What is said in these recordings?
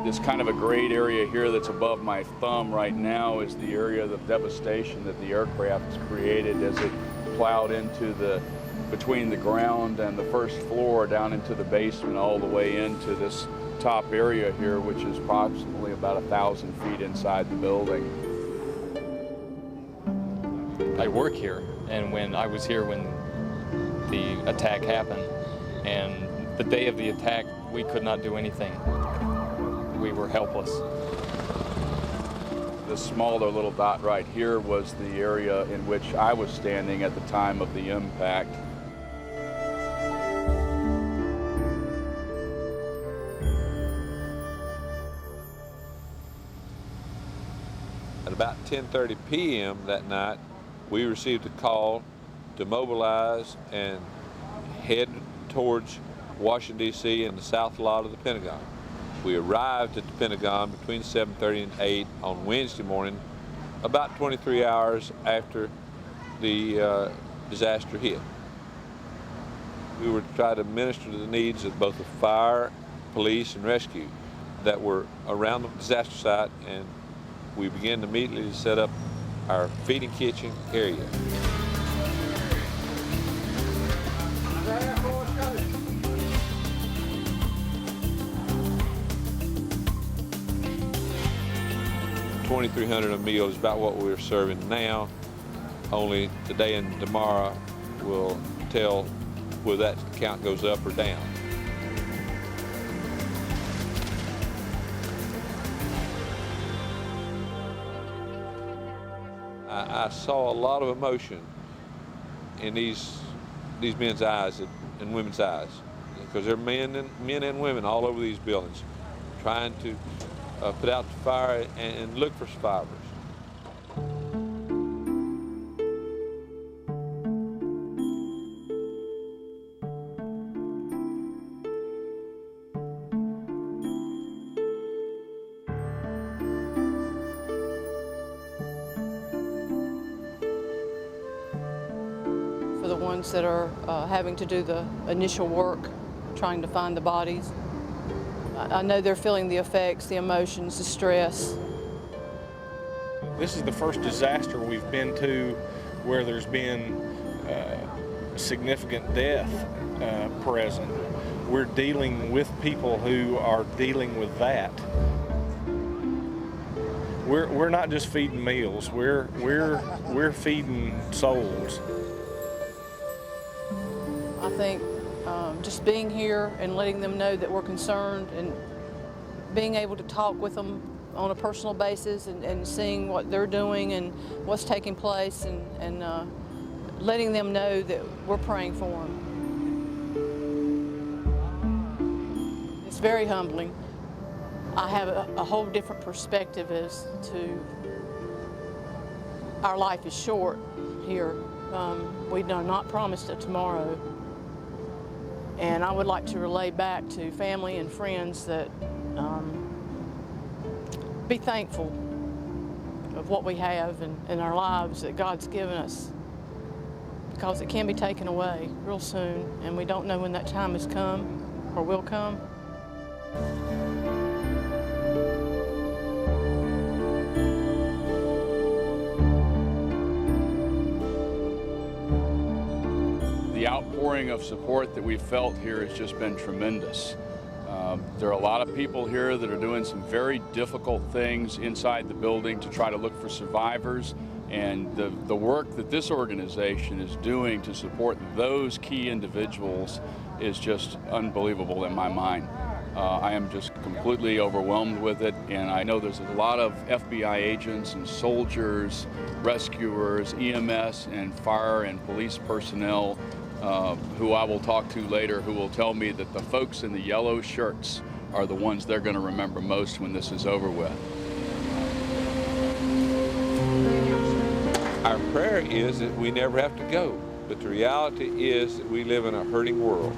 This kind of a grayed area here that's above my thumb right now is the area of devastation that the aircraft has created as it plowed into between the ground and the first floor down into the basement all the way into this top area here, which is approximately about 1,000 feet inside the building. I work here, and when I was here when the attack happened, and the day of the attack, we could not do anything. We were helpless. This smaller little dot right here was the area in which I was standing at the time of the impact. At about 10:30 p.m. that night, we received a call to mobilize and head towards Washington, D.C. and the south lot of the Pentagon. We arrived at the Pentagon between 7:30 and 8 on Wednesday morning, about 23 hours after the disaster hit. We were to try to minister to the needs of both the fire, police, and rescue that were around the disaster site, and we began immediately to set up our feeding kitchen area. $2,300 a meal is about what we're serving now. Only today and tomorrow will tell whether that count goes up or down. I saw a lot of emotion in these men's eyes and women's eyes, because there are men and women all over these buildings trying to put out the fire and look for survivors. For the ones that are having to do the initial work, trying to find the bodies, I know they're feeling the effects, the emotions, the stress. This is the first disaster we've been to where there's been significant death present. We're dealing with people who are dealing with that. We're not just feeding meals. We're feeding souls. I think just being here and letting them know that we're concerned and being able to talk with them on a personal basis and seeing what they're doing and what's taking place and letting them know that we're praying for them. It's very humbling. I have a whole different perspective as to our life is short here. We are not promised a tomorrow. And I would like to relay back to family and friends that be thankful of what we have in our lives that God's given us, because it can be taken away real soon, and we don't know when that time has come or will come. The outpouring of support that we've felt here has just been tremendous. There are a lot of people here that are doing some very difficult things inside the building to try to look for survivors, and the work that this organization is doing to support those key individuals is just unbelievable in my mind. I am just completely overwhelmed with it, and I know there's a lot of FBI agents and soldiers, rescuers, EMS and fire and police personnel who I will talk to later, who will tell me that the folks in the yellow shirts are the ones they're going to remember most when this is over with. Our prayer is that we never have to go, but the reality is that we live in a hurting world.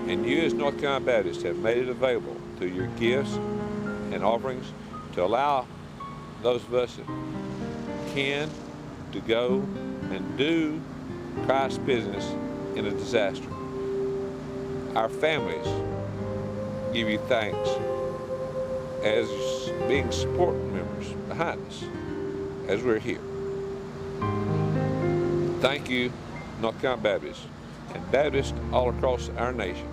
And you as North Carolina Baptists have made it available through your gifts and offerings to allow those of us that can to go and do Christ's business in a disaster. Our families give you thanks as being support members behind us as we're here. Thank you, North Carolina Baptists and Baptists all across our nation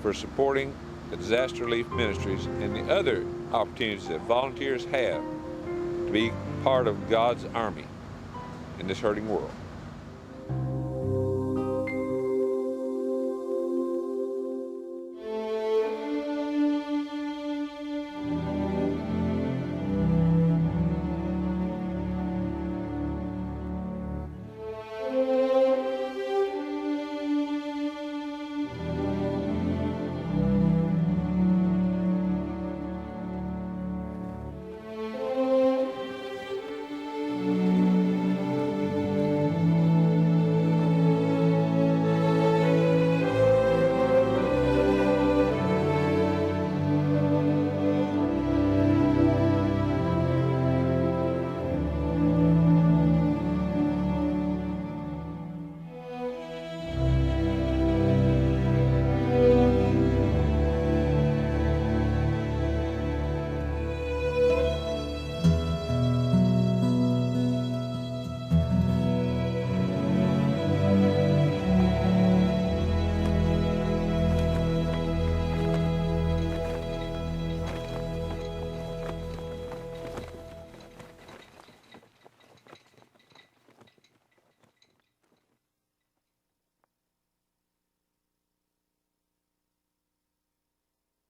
for supporting the disaster relief ministries and the other opportunities that volunteers have to be part of God's army in this hurting world.